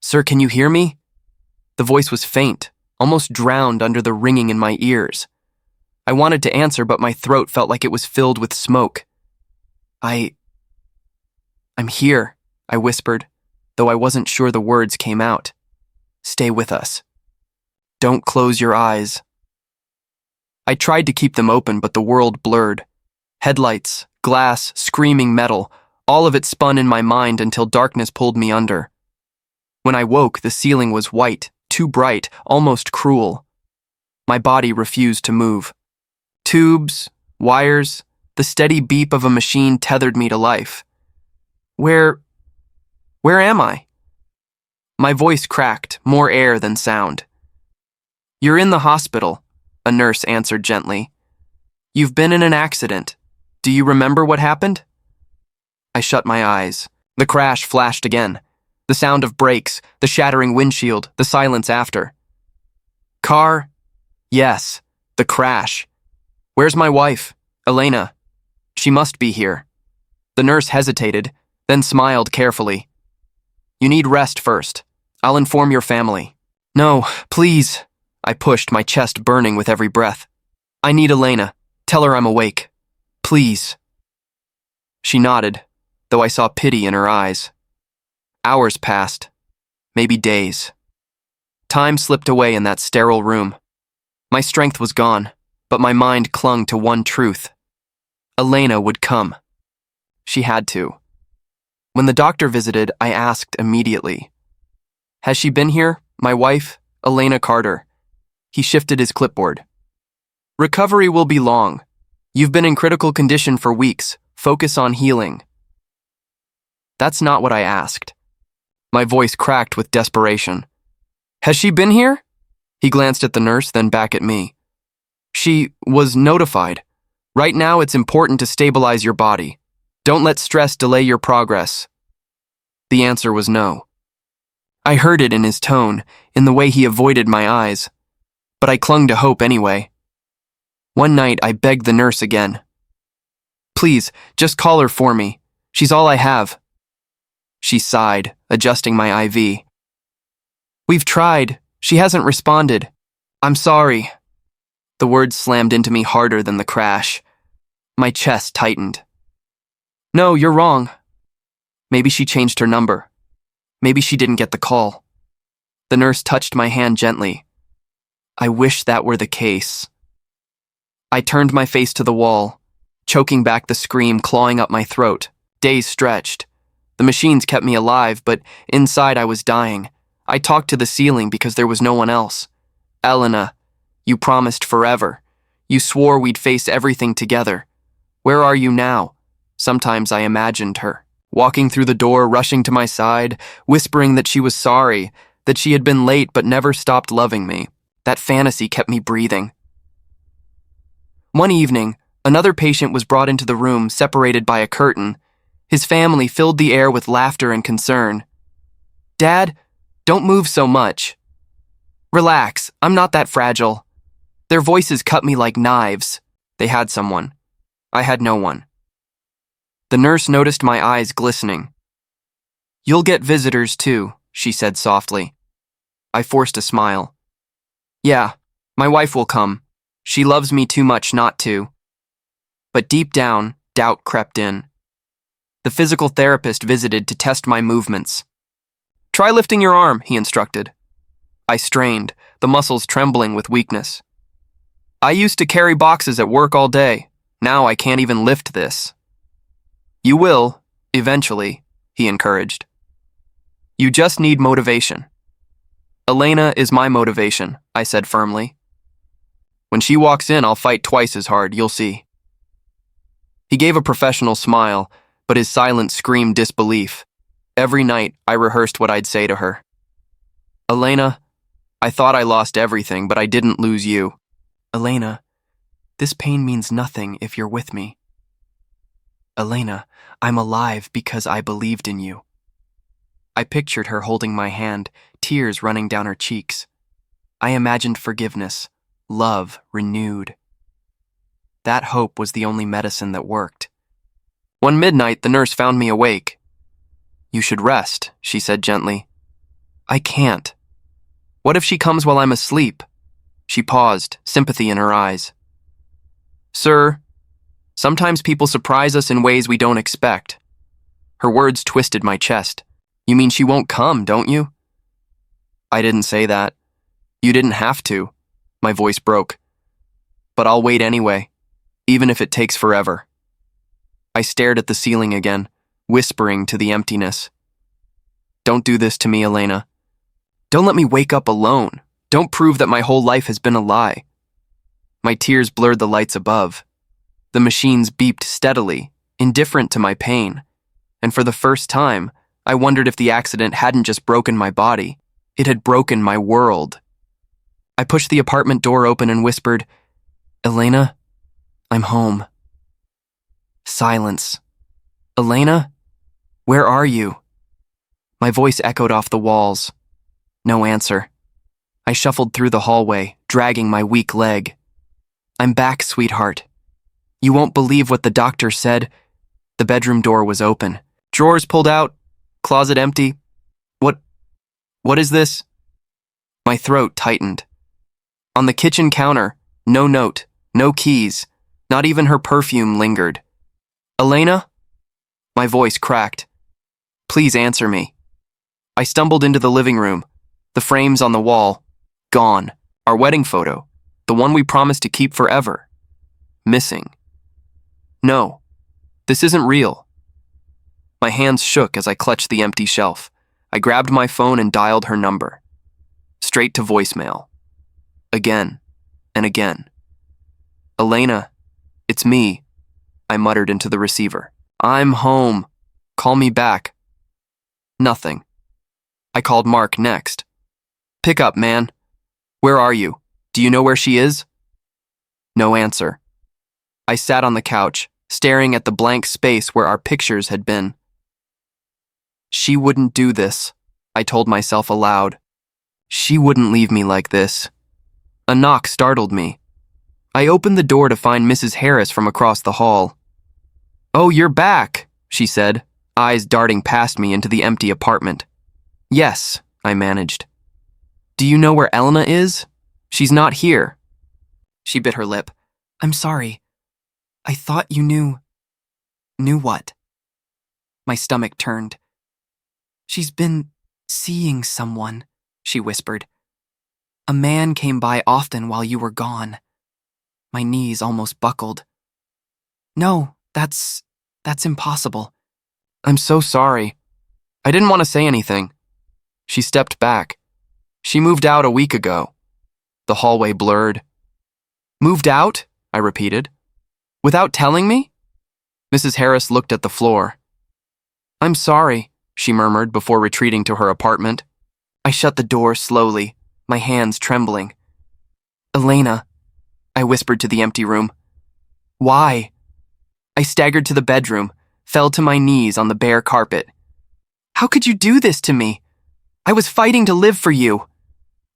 Sir, can you hear me? The voice was faint, almost drowned under the ringing in my ears. I wanted to answer, but my throat felt like it was filled with smoke. I'm here, I whispered, though I wasn't sure the words came out. Stay with us. Don't close your eyes. I tried to keep them open, but the world blurred. Headlights, glass, screaming metal, all of it spun in my mind until darkness pulled me under. When I woke, the ceiling was white, too bright, almost cruel. My body refused to move. Tubes, wires, the steady beep of a machine tethered me to life. Where am I? My voice cracked, more air than sound. You're in the hospital, a nurse answered gently. You've been in an accident. Do you remember what happened? I shut my eyes. The crash flashed again. The sound of brakes, the shattering windshield, the silence after. Car? Yes, the crash. Where's my wife, Elena? She must be here. The nurse hesitated, then smiled carefully. You need rest first. I'll inform your family. No, please. I pushed, my chest burning with every breath. I need Elena. Tell her I'm awake. Please. She nodded, though I saw pity in her eyes. Hours passed, maybe days. Time slipped away in that sterile room. My strength was gone, but my mind clung to one truth. Elena would come. She had to. When the doctor visited, I asked immediately. Has she been here, my wife, Elena Carter? He shifted his clipboard. Recovery will be long. You've been in critical condition for weeks. Focus on healing. That's not what I asked. My voice cracked with desperation. Has she been here? He glanced at the nurse, then back at me. She was notified. Right now, it's important to stabilize your body. Don't let stress delay your progress. The answer was no. I heard it in his tone, in the way he avoided my eyes. But I clung to hope anyway. One night, I begged the nurse again. Please, just call her for me. She's all I have. She sighed, adjusting my IV. We've tried. She hasn't responded. I'm sorry. The words slammed into me harder than the crash. My chest tightened. No, you're wrong. Maybe she changed her number. Maybe she didn't get the call. The nurse touched my hand gently. I wish that were the case. I turned my face to the wall, choking back the scream clawing up my throat. Days stretched. The machines kept me alive, but inside I was dying. I talked to the ceiling because there was no one else. Elena, you promised forever. You swore we'd face everything together. Where are you now? Sometimes I imagined her, walking through the door, rushing to my side, whispering that she was sorry, that she had been late but never stopped loving me. That fantasy kept me breathing. One evening, another patient was brought into the room, separated by a curtain. His family filled the air with laughter and concern. Dad, don't move so much. Relax, I'm not that fragile. Their voices cut me like knives. They had someone. I had no one. The nurse noticed my eyes glistening. You'll get visitors too, she said softly. I forced a smile. Yeah, my wife will come. She loves me too much not to. But deep down, doubt crept in. The physical therapist visited to test my movements. Try lifting your arm, he instructed. I strained, the muscles trembling with weakness. I used to carry boxes at work all day. Now I can't even lift this. You will, eventually, he encouraged. You just need motivation. Elena is my motivation, I said firmly. When she walks in, I'll fight twice as hard, you'll see. He gave a professional smile, but his silence screamed disbelief. Every night, I rehearsed what I'd say to her. Elena, I thought I lost everything, but I didn't lose you. Elena, this pain means nothing if you're with me. Elena, I'm alive because I believed in you. I pictured her holding my hand, tears running down her cheeks. I imagined forgiveness, love renewed. That hope was the only medicine that worked. One midnight, the nurse found me awake. You should rest, she said gently. I can't. What if she comes while I'm asleep? She paused, sympathy in her eyes. Sir, sometimes people surprise us in ways we don't expect. Her words twisted my chest. You mean she won't come, don't you? I didn't say that. You didn't have to. My voice broke. But I'll wait anyway, even if it takes forever. I stared at the ceiling again, whispering to the emptiness. Don't do this to me, Elena. Don't let me wake up alone. Don't prove that my whole life has been a lie. My tears blurred the lights above. The machines beeped steadily, indifferent to my pain. And for the first time, I wondered if the accident hadn't just broken my body. It had broken my world. I pushed the apartment door open and whispered, Elena, I'm home. Silence. Elena, where are you? My voice echoed off the walls. No answer. I shuffled through the hallway, dragging my weak leg. I'm back, sweetheart. You won't believe what the doctor said. The bedroom door was open. Drawers pulled out, closet empty. What is this? My throat tightened. On the kitchen counter, no note, no keys, not even her perfume lingered. Elena? My voice cracked. Please answer me. I stumbled into the living room. The frames on the wall, gone. Our wedding photo, the one we promised to keep forever, missing. No, this isn't real. My hands shook as I clutched the empty shelf. I grabbed my phone and dialed her number. Straight to voicemail. Again and again. Elena, it's me, I muttered into the receiver. I'm home. Call me back. Nothing. I called Mark next. Pick up, man. Where are you? Do you know where she is? No answer. I sat on the couch, staring at the blank space where our pictures had been. She wouldn't do this, I told myself aloud. She wouldn't leave me like this. A knock startled me. I opened the door to find Mrs. Harris from across the hall. Oh, you're back, she said, eyes darting past me into the empty apartment. Yes, I managed. Do you know where Elena is? She's not here. She bit her lip. I'm sorry. I thought you knew. Knew what? My stomach turned. She's been seeing someone, she whispered. A man came by often while you were gone. My knees almost buckled. No, that's impossible. I'm so sorry. I didn't want to say anything. She stepped back. She moved out a week ago. The hallway blurred. Moved out? I repeated. Without telling me? Mrs. Harris looked at the floor. I'm sorry, she murmured before retreating to her apartment. I shut the door slowly, my hands trembling. Elena, I whispered to the empty room. Why? I staggered to the bedroom, fell to my knees on the bare carpet. How could you do this to me? I was fighting to live for you.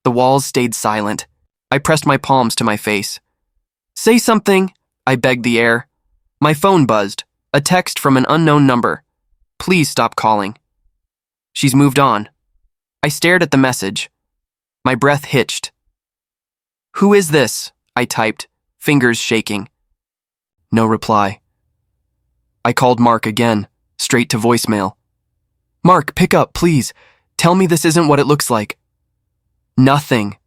The walls stayed silent. I pressed my palms to my face. Say something, I begged the air. My phone buzzed, a text from an unknown number. Please stop calling. She's moved on. I stared at the message. My breath hitched. Who is this? I typed, fingers shaking. No reply. I called Mark again, straight to voicemail. Mark, pick up, please. Tell me this isn't what it looks like. Nothing.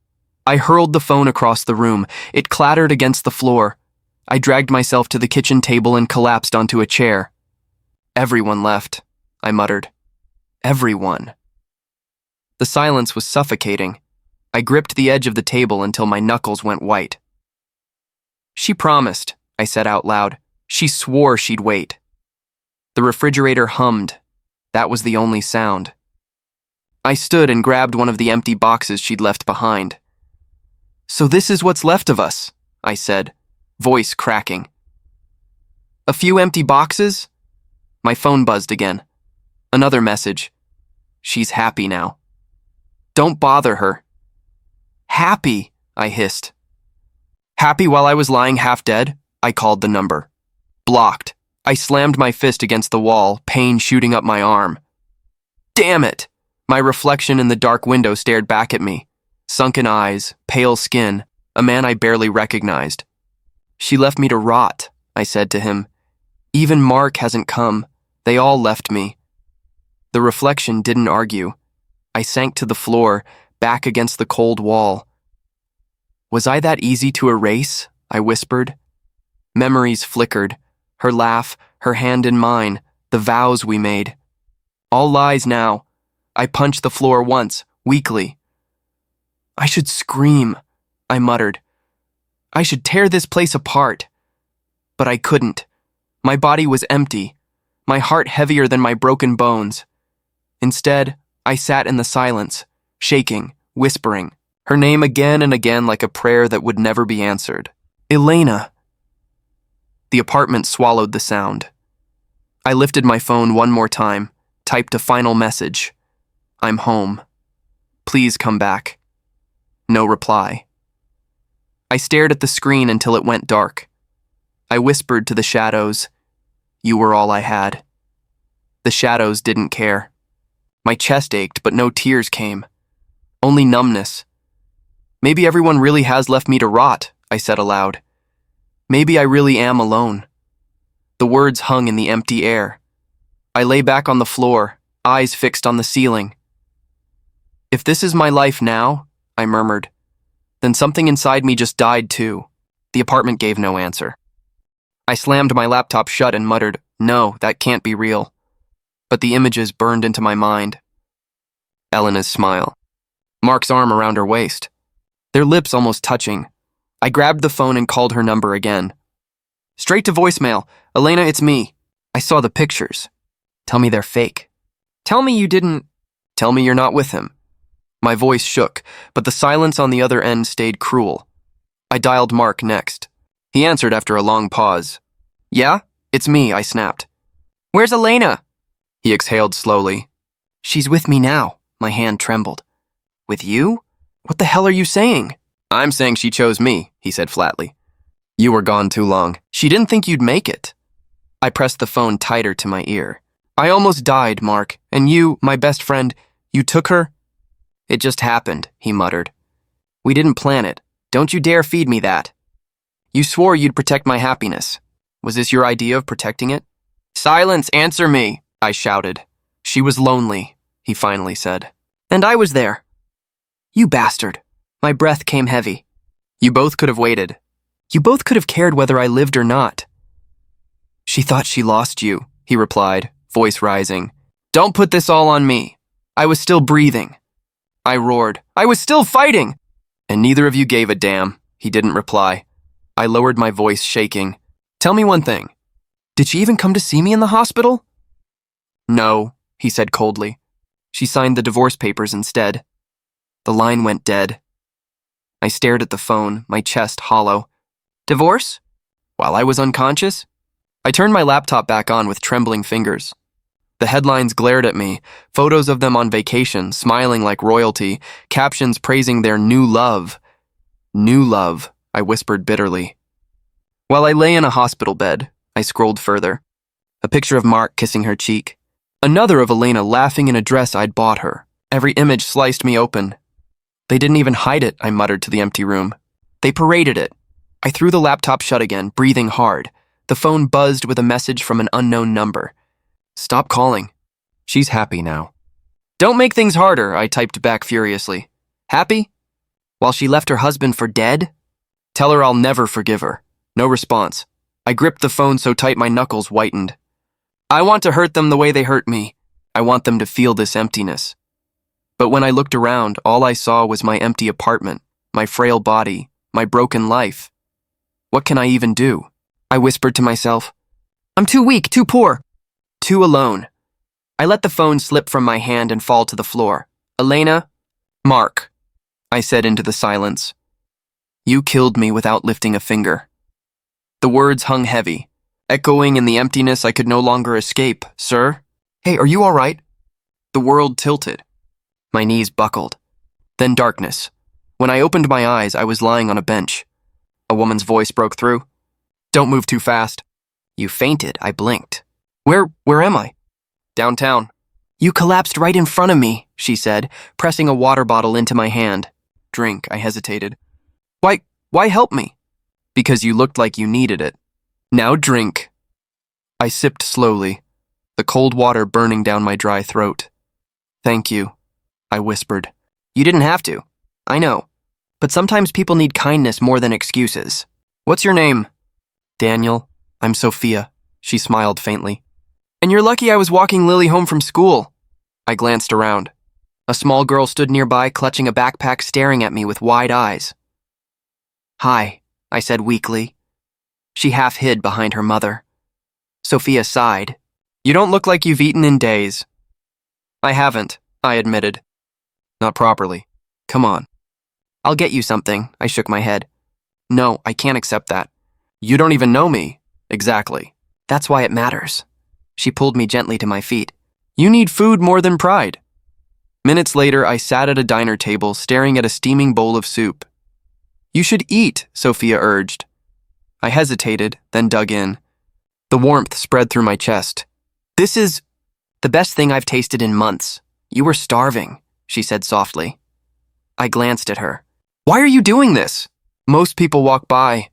I hurled the phone across the room. It clattered against the floor. I dragged myself to the kitchen table and collapsed onto a chair. Everyone left, I muttered. Everyone. The silence was suffocating. I gripped the edge of the table until my knuckles went white. She promised, I said out loud. She swore she'd wait. The refrigerator hummed. That was the only sound. I stood and grabbed one of the empty boxes she'd left behind. So this is what's left of us, I said, voice cracking. A few empty boxes? My phone buzzed again. Another message. She's happy now. Don't bother her. Happy, I hissed. Happy while I was lying half dead? I called the number. Blocked. I slammed my fist against the wall, pain shooting up my arm. Damn it! My reflection in the dark window stared back at me. Sunken eyes, pale skin, a man I barely recognized. "She left me to rot," I said to him. "Even Mark hasn't come. They all left me." The reflection didn't argue. I sank to the floor, back against the cold wall. "Was I that easy to erase?" I whispered. Memories flickered. Her laugh, her hand in mine, the vows we made. All lies now. I punched the floor once, weakly. "I should scream," I muttered. "I should tear this place apart." But I couldn't. My body was empty, my heart heavier than my broken bones. Instead, I sat in the silence, shaking, whispering, her name again and again like a prayer that would never be answered. "Elena." The apartment swallowed the sound. I lifted my phone one more time, typed a final message. "I'm home. Please come back." No reply. I stared at the screen until it went dark. I whispered to the shadows, "You were all I had." The shadows didn't care. My chest ached, but no tears came. Only numbness. "Maybe everyone really has left me to rot," I said aloud. "Maybe I really am alone." The words hung in the empty air. I lay back on the floor, eyes fixed on the ceiling. "If this is my life now," I murmured, "then something inside me just died too." The apartment gave no answer. I slammed my laptop shut and muttered, "No, that can't be real." But the images burned into my mind. Elena's smile. Mark's arm around her waist. Their lips almost touching. I grabbed the phone and called her number again. "Straight to voicemail. Elena, it's me." "I saw the pictures." "Tell me they're fake." "Tell me you didn't." "Tell me you're not with him." My voice shook, but the silence on the other end stayed cruel. I dialed Mark next. He answered after a long pause. "Yeah, it's me," I snapped. "Where's Elena?" He exhaled slowly. "She's with me now." My hand trembled. "With you? What the hell are you saying?" "I'm saying she chose me," he said flatly. "You were gone too long. She didn't think you'd make it." I pressed the phone tighter to my ear. "I almost died, Mark, and you, my best friend, you took her?" "It just happened," he muttered. "We didn't plan it. Don't you dare feed me that. You swore you'd protect my happiness. Was this your idea of protecting it?" "Silence, answer me," I shouted. "She was lonely," he finally said. "And I was there." "You bastard." My breath came heavy. "You both could have waited. You both could have cared whether I lived or not." "She thought she lost you," he replied, voice rising. "Don't put this all on me. I was still breathing." I roared. "I was still fighting!" "And neither of you gave a damn," he didn't reply. I lowered my voice, shaking. "Tell me one thing. Did she even come to see me in the hospital?" "No," he said coldly. "She signed the divorce papers instead." The line went dead. I stared at the phone, my chest hollow. "Divorce? While I was unconscious?" I turned my laptop back on with trembling fingers. The headlines glared at me, photos of them on vacation, smiling like royalty, captions praising their new love. "New love," I whispered bitterly. While I lay in a hospital bed, I scrolled further. A picture of Mark kissing her cheek. Another of Elena laughing in a dress I'd bought her. Every image sliced me open. "They didn't even hide it," I muttered to the empty room. "They paraded it." I threw the laptop shut again, breathing hard. The phone buzzed with a message from an unknown number. "Stop calling. She's happy now." "Don't make things harder," I typed back furiously. "Happy? While she left her husband for dead? Tell her I'll never forgive her." No response. I gripped the phone so tight my knuckles whitened. I want to hurt them the way they hurt me. I want them to feel this emptiness. But when I looked around, all I saw was my empty apartment, my frail body, my broken life. What can I even do? I whispered to myself. I'm too weak, too poor, too alone. I let the phone slip from my hand and fall to the floor. "Elena, Mark," I said into the silence. "You killed me without lifting a finger." The words hung heavy, echoing in the emptiness I could no longer escape. "Sir? Hey, are you all right?" The world tilted. My knees buckled. Then darkness. When I opened my eyes, I was lying on a bench. A woman's voice broke through. "Don't move too fast." "You fainted," I blinked. Where am I?" "Downtown." You collapsed right in front of me, she said, pressing a water bottle into my hand. Drink, I hesitated. Why help me? Because you looked like you needed it. Now drink. I sipped slowly, the cold water burning down my dry throat. Thank you, I whispered. You didn't have to. I know. But sometimes people need kindness more than excuses. What's your name? Daniel. I'm Sophia. She smiled faintly. And you're lucky I was walking Lily home from school. I glanced around. A small girl stood nearby, clutching a backpack, staring at me with wide eyes. Hi, I said weakly. She half hid behind her mother. Sophia sighed. You don't look like you've eaten in days. I haven't, I admitted. Not properly. Come on. I'll get you something, I shook my head. No, I can't accept that. You don't even know me. Exactly. That's why it matters. She pulled me gently to my feet. You need food more than pride. Minutes later, I sat at a diner table, staring at a steaming bowl of soup. You should eat, Sophia urged. I hesitated, then dug in. The warmth spread through my chest. This is the best thing I've tasted in months. You were starving, she said softly. I glanced at her. Why are you doing this? Most people walk by.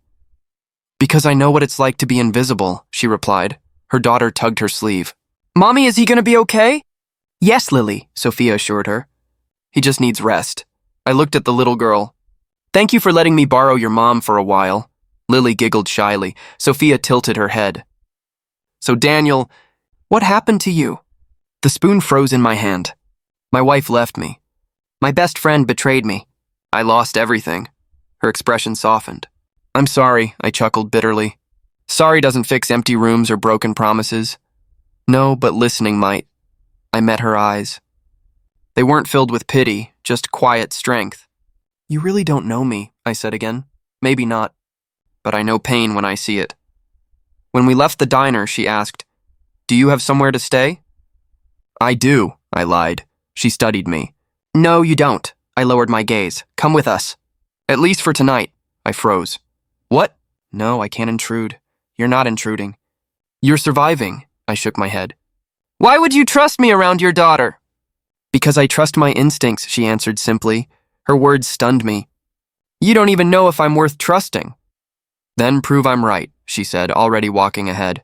Because I know what it's like to be invisible, she replied. Her daughter tugged her sleeve. Mommy, is he gonna be okay? Yes, Lily, Sophia assured her. He just needs rest. I looked at the little girl. Thank you for letting me borrow your mom for a while. Lily giggled shyly. Sophia tilted her head. So Daniel, what happened to you? The spoon froze in my hand. My wife left me. My best friend betrayed me. I lost everything. Her expression softened. I'm sorry, I chuckled bitterly. Sorry doesn't fix empty rooms or broken promises. No, but listening might. I met her eyes. They weren't filled with pity, just quiet strength. You really don't know me, I said again. Maybe not, but I know pain when I see it. When we left the diner, she asked, Do you have somewhere to stay? I do, I lied. She studied me. No, you don't. I lowered my gaze. Come with us. At least for tonight. I froze. What? No, I can't intrude. You're not intruding. You're surviving, I shook my head. Why would you trust me around your daughter? Because I trust my instincts, she answered simply. Her words stunned me. You don't even know if I'm worth trusting. Then prove I'm right, she said, already walking ahead.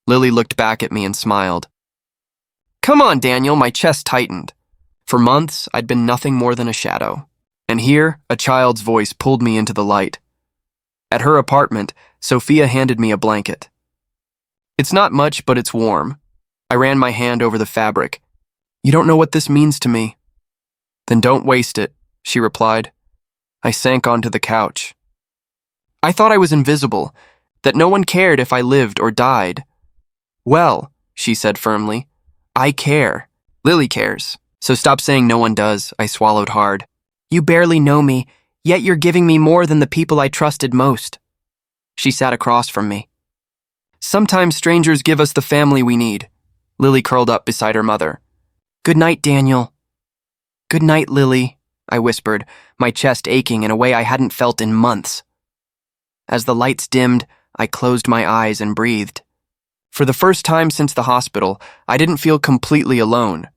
Lily looked back at me and smiled. Come on, Daniel, my chest tightened. For months, I'd been nothing more than a shadow. And here, a child's voice pulled me into the light. At her apartment, Sophia handed me a blanket. It's not much, but it's warm. I ran my hand over the fabric. You don't know what this means to me. Then don't waste it, she replied. I sank onto the couch. I thought I was invisible, that no one cared if I lived or died. Well, she said firmly, I care. Lily cares. So stop saying no one does, I swallowed hard. You barely know me, yet you're giving me more than the people I trusted most. She sat across from me. Sometimes strangers give us the family we need. Lily curled up beside her mother. Good night, Daniel. Good night, Lily, I whispered, my chest aching in a way I hadn't felt in months. As the lights dimmed, I closed my eyes and breathed. For the first time since the hospital, I didn't feel completely alone.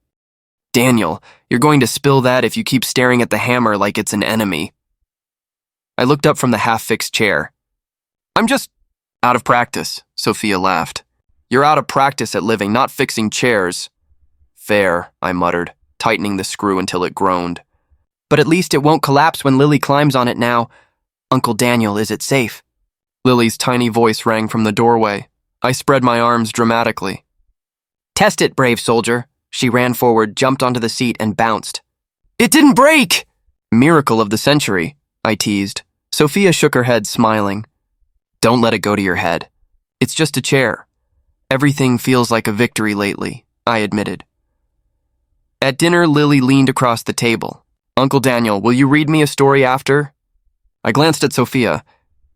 Daniel, you're going to spill that if you keep staring at the hammer like it's an enemy. I looked up from the half-fixed chair. I'm just out of practice, Sophia laughed. You're out of practice at living, not fixing chairs. Fair, I muttered, tightening the screw until it groaned. But at least it won't collapse when Lily climbs on it now. Uncle Daniel, is it safe? Lily's tiny voice rang from the doorway. I spread my arms dramatically. Test it, brave soldier. She ran forward, jumped onto the seat, and bounced. It didn't break! Miracle of the century, I teased. Sophia shook her head, smiling. Don't let it go to your head. It's just a chair. Everything feels like a victory lately, I admitted. At dinner, Lily leaned across the table. Uncle Daniel, will you read me a story after? I glanced at Sophia.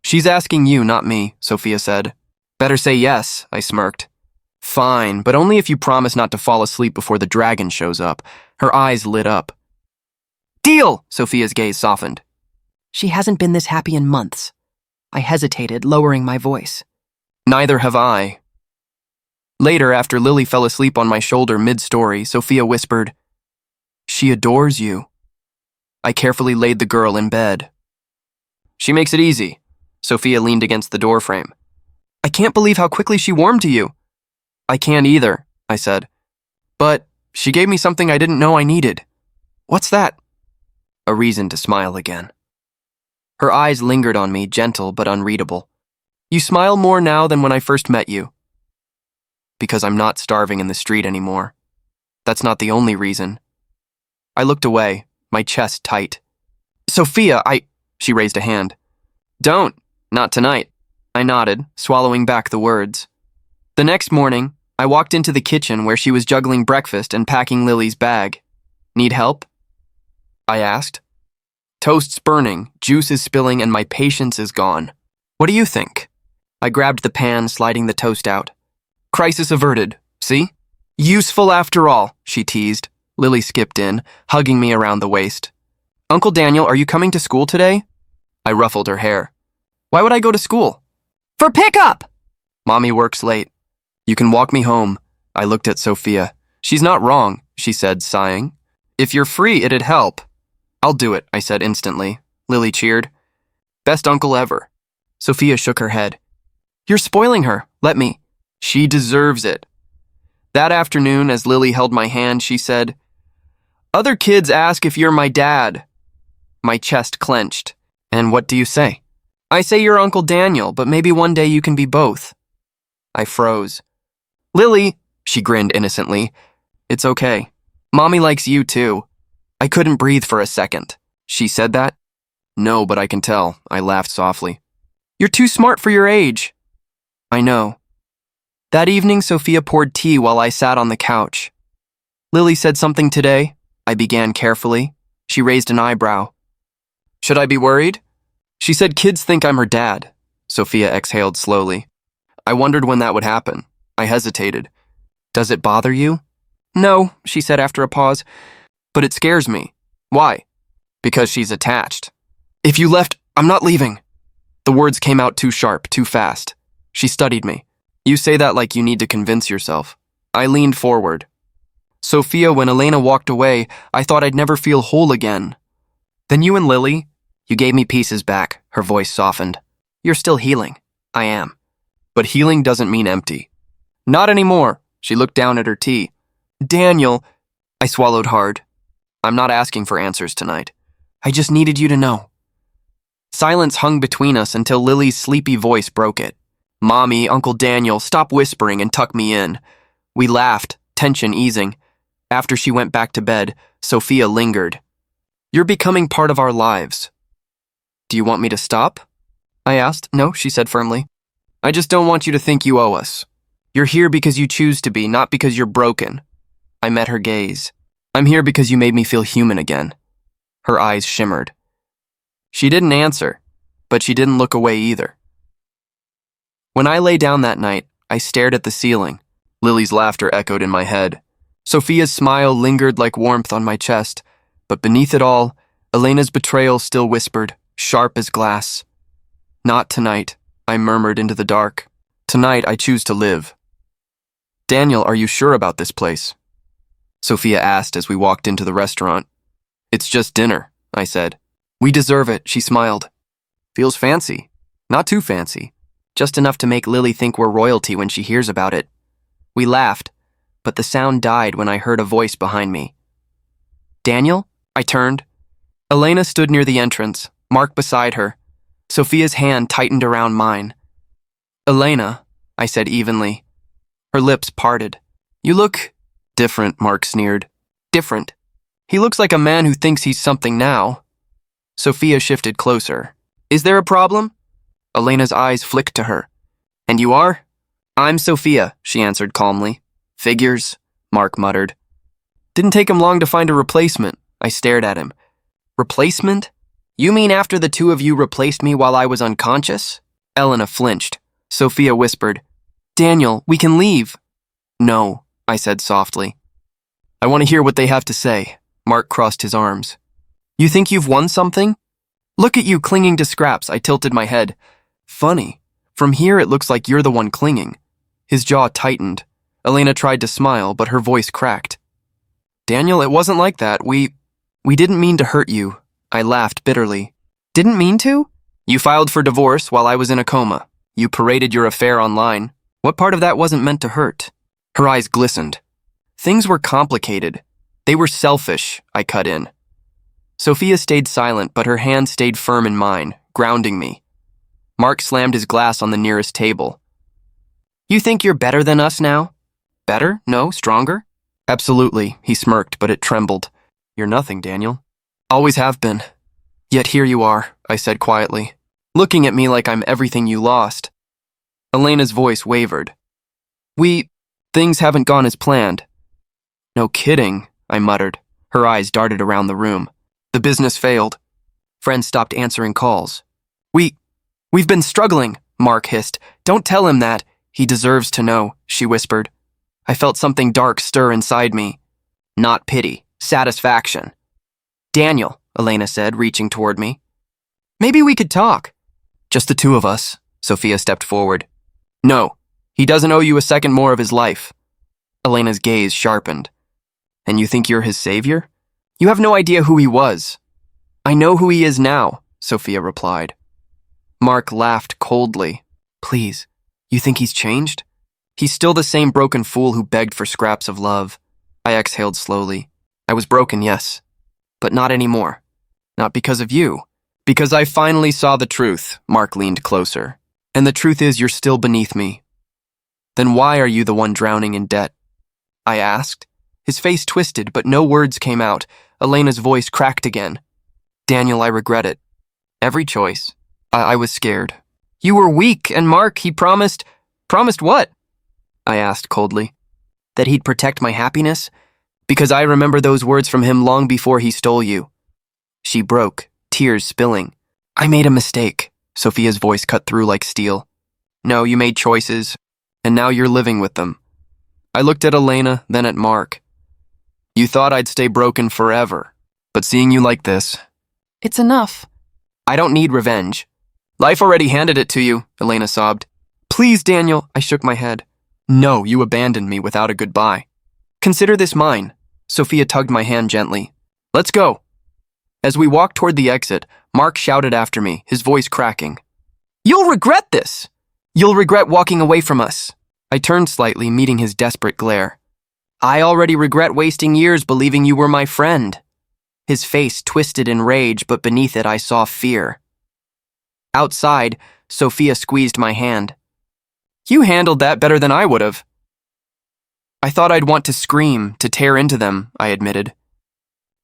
She's asking you, not me, Sophia said. Better say yes, I smirked. Fine, but only if you promise not to fall asleep before the dragon shows up. Her eyes lit up. Deal! Sophia's gaze softened. She hasn't been this happy in months. I hesitated, lowering my voice. Neither have I. Later, after Lily fell asleep on my shoulder mid-story, Sophia whispered, "She adores you." I carefully laid the girl in bed. "She makes it easy." Sophia leaned against the doorframe. "I can't believe how quickly she warmed to you." "I can't either," I said. "But she gave me something I didn't know I needed." "What's that?" A reason to smile again. Her eyes lingered on me, gentle but unreadable. "You smile more now than when I first met you." "Because I'm not starving in the street anymore. That's not the only reason." I looked away, my chest tight. "Sophia, She raised a hand. "Don't. Not tonight." I nodded, swallowing back the words. The next morning, I walked into the kitchen where she was juggling breakfast and packing Lily's bag. "Need help?" I asked. "Toast's burning, juice is spilling, and my patience is gone. What do you think?" I grabbed the pan, sliding the toast out. "Crisis averted, see? Useful after all," she teased. Lily skipped in, hugging me around the waist. "Uncle Daniel, are you coming to school today?" I ruffled her hair. "Why would I go to school?" "For pickup!" "Mommy works late. You can walk me home." I looked at Sophia. "She's not wrong," she said, sighing. "If you're free, it'd help." "I'll do it," I said instantly. Lily cheered. "Best uncle ever." Sophia shook her head. "You're spoiling her. Let me." "She deserves it." That afternoon, as Lily held my hand, she said, "Other kids ask if you're my dad." My chest clenched. "And what do you say?" "I say you're Uncle Daniel, but maybe one day you can be both." I froze. "Lily," she grinned innocently, "it's okay. Mommy likes you too." I couldn't breathe for a second. "She said that?" "No, but I can tell." I laughed softly. "You're too smart for your age." "I know." That evening, Sophia poured tea while I sat on the couch. "Lily said something today," I began carefully. She raised an eyebrow. "Should I be worried?" "She said kids think I'm her dad." Sophia exhaled slowly. I wondered when that would happen. I hesitated. "Does it bother you?" "No," she said after a pause. "But it scares me." "Why?" "Because she's attached." "If you left, I'm not leaving." The words came out too sharp, too fast. She studied me. "You say that like you need to convince yourself." I leaned forward. "Sophia, when Elena walked away, I thought I'd never feel whole again. Then you and Lily, you gave me pieces back." Her voice softened. "You're still healing." "I am. But healing doesn't mean empty." "Not anymore." She looked down at her tea. "Daniel," I swallowed hard. "I'm not asking for answers tonight. I just needed you to know." Silence hung between us until Lily's sleepy voice broke it. "Mommy, Uncle Daniel, stop whispering and tuck me in." We laughed, tension easing. After she went back to bed, Sophia lingered. "You're becoming part of our lives." "Do you want me to stop?" I asked. "No," she said firmly. "I just don't want you to think you owe us. You're here because you choose to be, not because you're broken." I met her gaze. "I'm here because you made me feel human again." Her eyes shimmered. She didn't answer, but she didn't look away either. When I lay down that night, I stared at the ceiling. Lily's laughter echoed in my head. Sophia's smile lingered like warmth on my chest, but beneath it all, Elena's betrayal still whispered, sharp as glass. "Not tonight," I murmured into the dark. "Tonight I choose to live." "Daniel, are you sure about this place?" Sophia asked as we walked into the restaurant. "It's just dinner," I said. "We deserve it," she smiled. "Feels fancy. Not too fancy. Just enough to make Lily think we're royalty when she hears about it." We laughed, but the sound died when I heard a voice behind me. "Daniel?" I turned. Elena stood near the entrance, Mark beside her. Sophia's hand tightened around mine. "Elena," I said evenly. Her lips parted. "You look different," Mark sneered. "Different? He looks like a man who thinks he's something now." Sophia shifted closer. "Is there a problem?" Elena's eyes flicked to her. "And you are?" "I'm Sophia," she answered calmly. "Figures," Mark muttered. "Didn't take him long to find a replacement." I stared at him. "Replacement? You mean after the two of you replaced me while I was unconscious?" Elena flinched. Sophia whispered, "Daniel, we can leave." "No," I said softly. "I want to hear what they have to say." Mark crossed his arms. "You think you've won something?" "Look at you clinging to scraps," I tilted my head. "Funny. From here it looks like you're the one clinging." His jaw tightened. Elena tried to smile, but her voice cracked. Daniel, it wasn't like that. We didn't mean to hurt you. I laughed bitterly. Didn't mean to? You filed for divorce while I was in a coma. You paraded your affair online. What part of that wasn't meant to hurt? Her eyes glistened. Things were complicated. They were selfish, I cut in. Sophia stayed silent, but her hand stayed firm in mine, grounding me. Mark slammed his glass on the nearest table. You think you're better than us now? Better? No, stronger? Absolutely, he smirked, but it trembled. You're nothing, Daniel. Always have been. Yet here you are, I said quietly, looking at me like I'm everything you lost. Elena's voice wavered. Things haven't gone as planned. No kidding, I muttered. Her eyes darted around the room. The business failed. Friends stopped answering calls. We've been struggling, Mark hissed. Don't tell him that. He deserves to know, she whispered. I felt something dark stir inside me. Not pity, satisfaction. Daniel, Elena said, reaching toward me. Maybe we could talk. Just the two of us, Sophia stepped forward. No, he doesn't owe you a second more of his life. Elena's gaze sharpened. And you think you're his savior? You have no idea who he was. I know who he is now, Sophia replied. Mark laughed coldly. Please, you think he's changed? He's still the same broken fool who begged for scraps of love. I exhaled slowly. I was broken, yes, but not anymore. Not because of you. Because I finally saw the truth, Mark leaned closer. And the truth is you're still beneath me. Then why are you the one drowning in debt? I asked. His face twisted, but no words came out. Elena's voice cracked again. Daniel, I regret it. Every choice. I was scared. You were weak, and Mark, he promised... Promised what? I asked coldly. That he'd protect my happiness? Because I remember those words from him long before he stole you. She broke, tears spilling. I made a mistake. Sophia's voice cut through like steel. No, you made choices, and now you're living with them. I looked at Elena, then at Mark. You thought I'd stay broken forever, but seeing you like this... It's enough. I don't need revenge. Life already handed it to you, Elena sobbed. Please, Daniel, I shook my head. No, you abandoned me without a goodbye. Consider this mine. Sophia tugged my hand gently. Let's go. As we walked toward the exit, Mark shouted after me, his voice cracking. You'll regret this! You'll regret walking away from us. I turned slightly, meeting his desperate glare. I already regret wasting years believing you were my friend. His face twisted in rage, but beneath it I saw fear. Outside, Sophia squeezed my hand. You handled that better than I would have. I thought I'd want to scream, to tear into them, I admitted.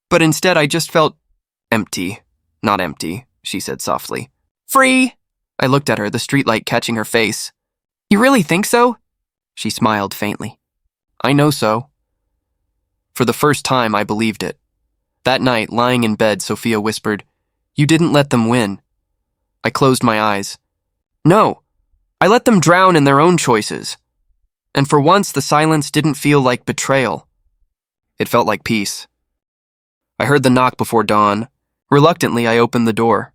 But instead I just felt empty. Not empty, she said softly. Free! I looked at her, the streetlight catching her face. You really think so? She smiled faintly. I know so. For the first time, I believed it. That night, lying in bed, Sophia whispered, You didn't let them win. I closed my eyes. No, I let them drown in their own choices. And for once, the silence didn't feel like betrayal. It felt like peace. I heard the knock before dawn. Reluctantly, I opened the door.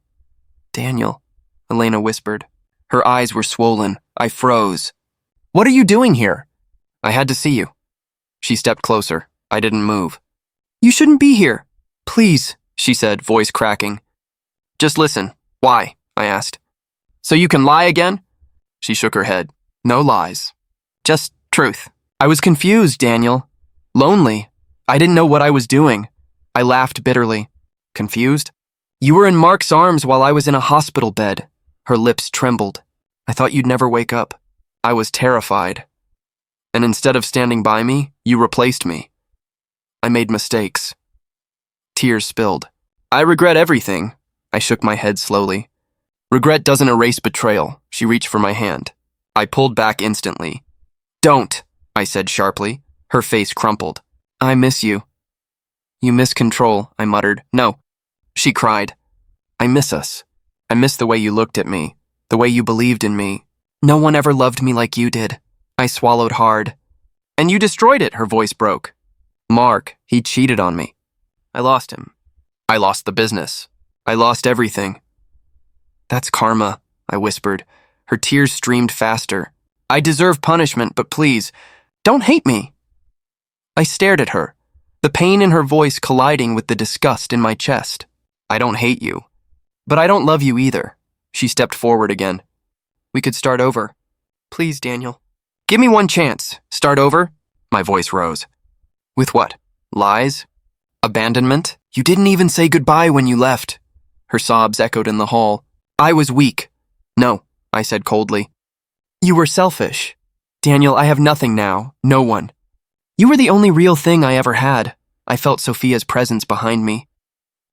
Daniel, Elena whispered. Her eyes were swollen. I froze. What are you doing here? I had to see you. She stepped closer. I didn't move. You shouldn't be here. Please, she said, voice cracking. Just listen. Why? I asked. So you can lie again? She shook her head. No lies. Just truth. I was confused, Daniel. Lonely. I didn't know what I was doing. I laughed bitterly. Confused? You were in Mark's arms while I was in a hospital bed. Her lips trembled. I thought you'd never wake up. I was terrified. And instead of standing by me, you replaced me. I made mistakes. Tears spilled. I regret everything. I shook my head slowly. Regret doesn't erase betrayal. She reached for my hand. I pulled back instantly. Don't, I said sharply. Her face crumpled. I miss you. You miss control, I muttered. No, she cried. I miss us. I miss the way you looked at me, the way you believed in me. No one ever loved me like you did. I swallowed hard. And you destroyed it, her voice broke. Mark, he cheated on me. I lost him. I lost the business. I lost everything. That's karma, I whispered. Her tears streamed faster. I deserve punishment, but please, Don't hate me. I stared at her, the pain in her voice colliding with the disgust in my chest. I don't hate you. But I don't love you either. She stepped forward again. We could start over. Please, Daniel. Give me one chance. Start over? My voice rose. With what? Lies? Abandonment? You didn't even say goodbye when you left. Her sobs echoed in the hall. I was weak. No, I said coldly. You were selfish. Daniel, I have nothing now. No one. You were the only real thing I ever had. I felt Sophia's presence behind me.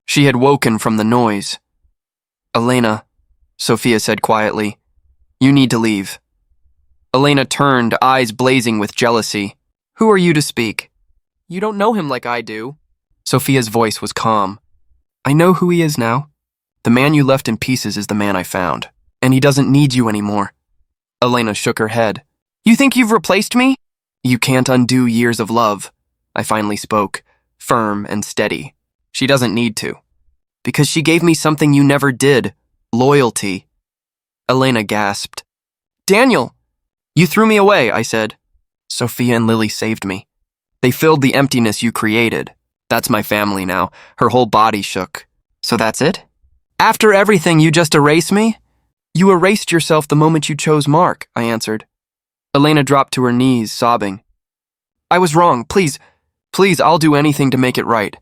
She had woken from the noise. Elena, Sophia said quietly, you need to leave. Elena turned, eyes blazing with jealousy. Who are you to speak? You don't know him like I do. Sophia's voice was calm. I know who he is now. The man you left in pieces is the man I found, and he doesn't need you anymore. Elena shook her head. You think you've replaced me? You can't undo years of love. I finally spoke, firm and steady. She doesn't need to. Because she gave me something you never did. Loyalty. Elena gasped. Daniel! You threw me away, I said. Sophia and Lily saved me. They filled the emptiness you created. That's my family now. Her whole body shook. So that's it? After everything, you just erase me? You erased yourself the moment you chose Mark, I answered. Elena dropped to her knees, sobbing. I was wrong. Please, I'll do anything to make it right.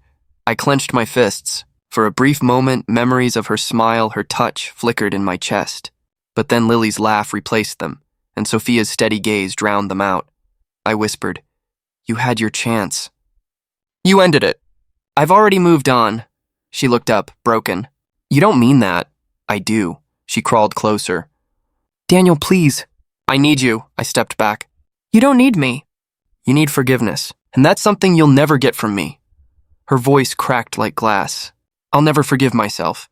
I clenched my fists. For a brief moment, memories of her smile, her touch, flickered in my chest. But then Lily's laugh replaced them, and Sophia's steady gaze drowned them out. I whispered, You had your chance. You ended it. I've already moved on. She looked up, broken. You don't mean that. I do. She crawled closer. Daniel, please. I need you. I stepped back. You don't need me. You need forgiveness, and that's something you'll never get from me. Her voice cracked like glass. I'll never forgive myself.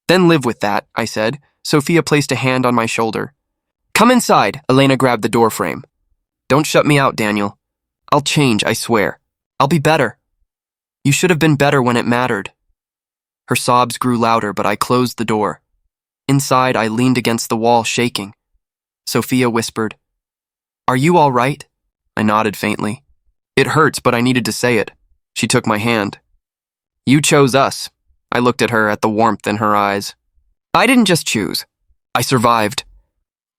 Then live with that, I said. Sophia placed a hand on my shoulder. Come inside. Elena grabbed the door frame. Don't shut me out, Daniel. I'll change, I swear. I'll be better. You should have been better when it mattered. Her sobs grew louder, but I closed the door. Inside, I leaned against the wall, shaking. Sophia whispered, Are you all right? I nodded faintly. It hurts, but I needed to say it. She took my hand. You chose us. I looked at her, at the warmth in her eyes. I didn't just choose. I survived.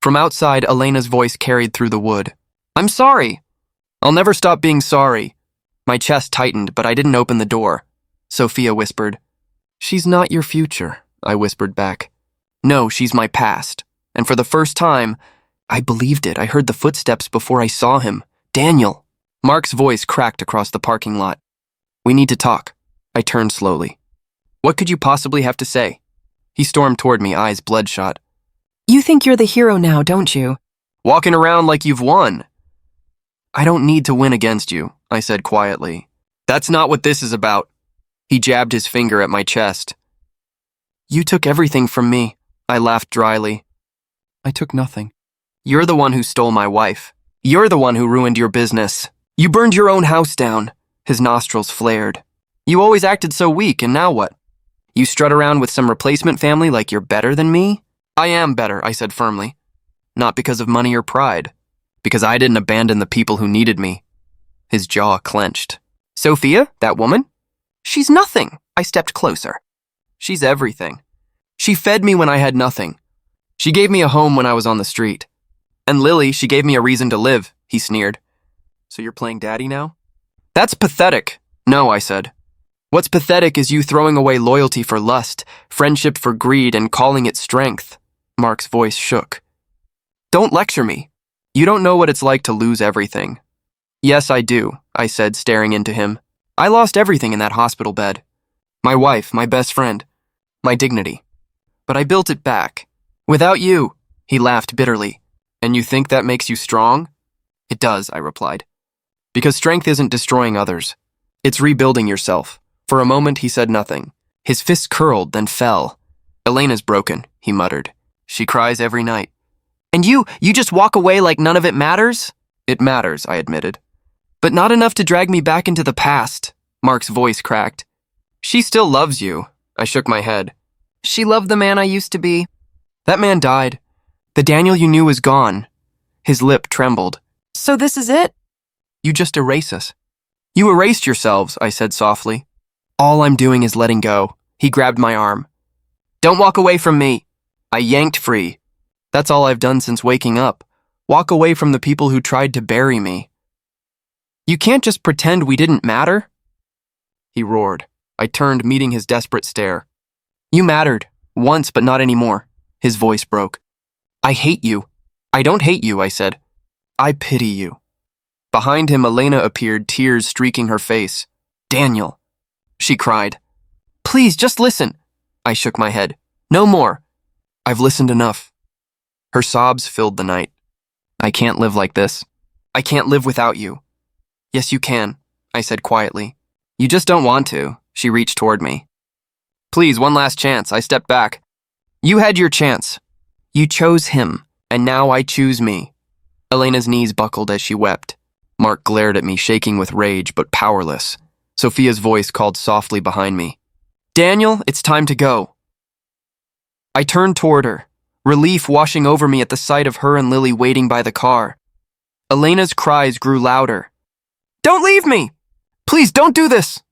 From outside, Elena's voice carried through the wood. I'm sorry. I'll never stop being sorry. My chest tightened, but I didn't open the door. Sophia whispered, She's not your future, I whispered back. No, she's my past. And for the first time, I believed it. I heard the footsteps before I saw him. Daniel. Mark's voice cracked across the parking lot. We need to talk. I turned slowly. What could you possibly have to say? He stormed toward me, eyes bloodshot. You think you're the hero now, don't you? Walking around like you've won. I don't need to win against you, I said quietly. That's not what this is about. He jabbed his finger at my chest. You took everything from me, I laughed dryly. I took nothing. You're the one who stole my wife. You're the one who ruined your business. You burned your own house down. His nostrils flared. You always acted so weak, and now what? You strut around with some replacement family like you're better than me? I am better, I said firmly. Not because of money or pride. Because I didn't abandon the people who needed me. His jaw clenched. Sophia, that woman? She's nothing. I stepped closer. She's everything. She fed me when I had nothing. She gave me a home when I was on the street. And Lily, she gave me a reason to live, he sneered. So you're playing daddy now? That's pathetic. No, I said. What's pathetic is you throwing away loyalty for lust, friendship for greed, and calling it strength. Mark's voice shook. Don't lecture me. You don't know what it's like to lose everything. Yes, I do, I said, staring into him. I lost everything in that hospital bed. My wife, my best friend, my dignity. But I built it back. Without you, he laughed bitterly. And you think that makes you strong? It does, I replied. Because strength isn't destroying others. It's rebuilding yourself. For a moment, he said nothing. His fists curled, then fell. Elena's broken, he muttered. She cries every night. And you just walk away like none of it matters? It matters, I admitted. But not enough to drag me back into the past. Mark's voice cracked. She still loves you. I shook my head. She loved the man I used to be. That man died. The Daniel you knew is gone. His lip trembled. So this is it? You just erase us. You erased yourselves, I said softly. All I'm doing is letting go. He grabbed my arm. Don't walk away from me. I yanked free. That's all I've done since waking up. Walk away from the people who tried to bury me. You can't just pretend we didn't matter. He roared. I turned, meeting his desperate stare. You mattered. Once, but not anymore. His voice broke. I hate you. I don't hate you, I said. I pity you. Behind him, Elena appeared, tears streaking her face. Daniel, she cried. Please, just listen. I shook my head. No more. I've listened enough. Her sobs filled the night. I can't live like this. I can't live without you. Yes, you can, I said quietly. You just don't want to. She reached toward me. Please, one last chance. I stepped back. You had your chance. You chose him, and now I choose me. Elena's knees buckled as she wept. Mark glared at me, shaking with rage, but powerless. Sophia's voice called softly behind me. Daniel, it's time to go. I turned toward her, relief washing over me at the sight of her and Lily waiting by the car. Elena's cries grew louder. Don't leave me! Please don't do this!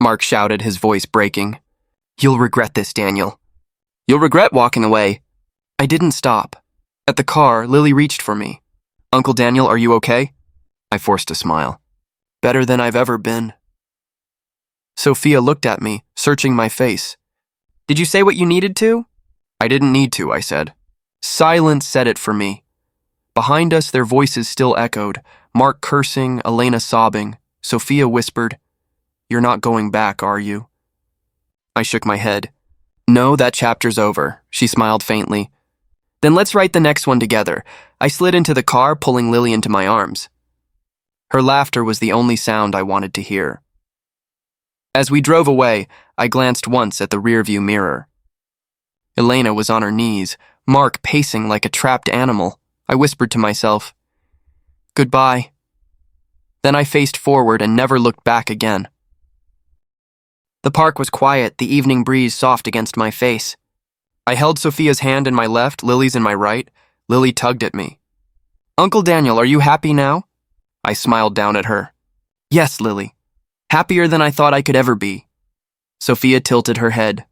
Mark shouted, his voice breaking. You'll regret this, Daniel. You'll regret walking away. I didn't stop. At the car, Lily reached for me. Uncle Daniel, are you okay? I forced a smile. Better than I've ever been. Sophia looked at me, searching my face. Did you say what you needed to? I didn't need to, I said. Silence said it for me. Behind us, their voices still echoed, Mark cursing, Elena sobbing. Sophia whispered, You're not going back, are you? I shook my head. No, that chapter's over, she smiled faintly. Then let's write the next one together. I slid into the car, pulling Lily into my arms. Her laughter was the only sound I wanted to hear. As we drove away, I glanced once at the rearview mirror. Elena was on her knees, Mark pacing like a trapped animal. I whispered to myself, Goodbye. Then I faced forward and never looked back again. The park was quiet, the evening breeze soft against my face. I held Sophia's hand in my left, Lily's in my right. Lily tugged at me. Uncle Daniel, are you happy now? I smiled down at her. Yes, Lily. Happier than I thought I could ever be. Sophia tilted her head.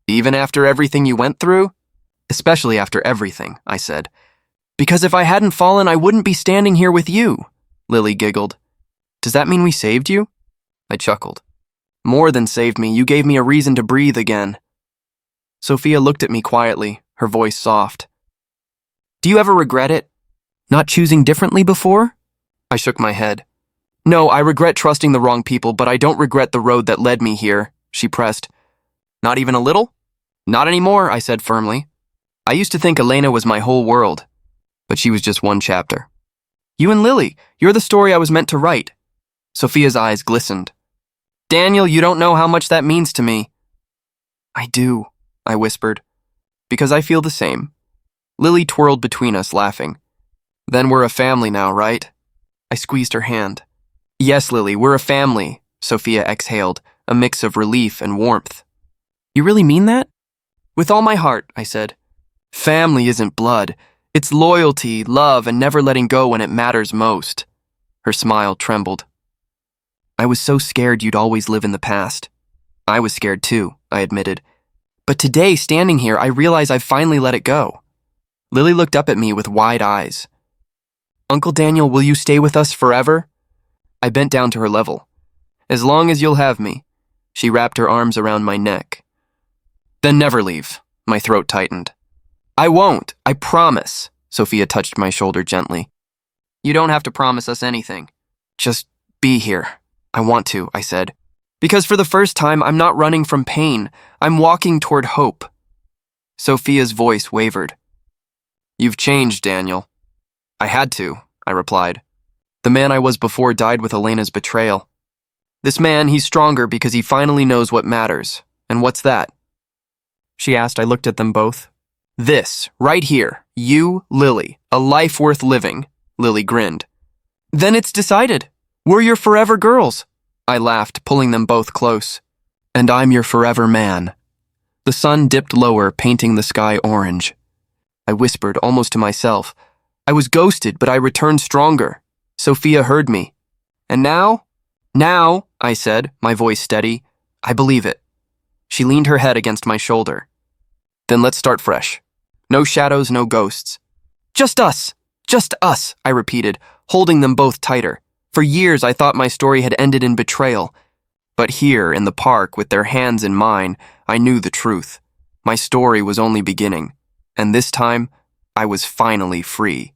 Even after everything you went through? Especially after everything, I said. Because if I hadn't fallen, I wouldn't be standing here with you, Lily giggled. Does that mean we saved you? I chuckled. More than saved me, you gave me a reason to breathe again. Sophia looked at me quietly, her voice soft. Do you ever regret it? Not choosing differently before? I shook my head. No, I regret trusting the wrong people, but I don't regret the road that led me here, she pressed. Not even a little? Not anymore, I said firmly. I used to think Elena was my whole world, but she was just one chapter. You and Lily, you're the story I was meant to write. Sophia's eyes glistened. Daniel, you don't know how much that means to me. I do, I whispered, because I feel the same. Lily twirled between us, laughing. Then we're a family now, right? I squeezed her hand. Yes, Lily, we're a family, Sophia exhaled, a mix of relief and warmth. You really mean that? With all my heart, I said. Family isn't blood. It's loyalty, love, and never letting go when it matters most. Her smile trembled. I was so scared you'd always live in the past. I was scared too, I admitted. But today, standing here, I realize I've finally let it go. Lily looked up at me with wide eyes. Uncle Daniel, will you stay with us forever? I bent down to her level. As long as you'll have me. She wrapped her arms around my neck. Then never leave. My throat tightened. I won't, I promise. Sophia touched my shoulder gently. You don't have to promise us anything. Just be here. I want to, I said. Because for the first time, I'm not running from pain. I'm walking toward hope. Sophia's voice wavered. You've changed, Daniel. I had to, I replied. The man I was before died with Elena's betrayal. This man, he's stronger because he finally knows what matters. And what's that? She asked. I looked at them both. This, right here, you, Lily, a life worth living, Lily grinned. Then it's decided. We're your forever girls. I laughed, pulling them both close. And I'm your forever man. The sun dipped lower, painting the sky orange. I whispered, almost to myself. I was ghosted, but I returned stronger. Sophia heard me. And now? Now, I said, my voice steady. I believe it. She leaned her head against my shoulder. Then let's start fresh. No shadows, no ghosts. Just us, I repeated, holding them both tighter. For years I thought my story had ended in betrayal. But here, in the park, with their hands in mine, I knew the truth. My story was only beginning. And this time, I was finally free.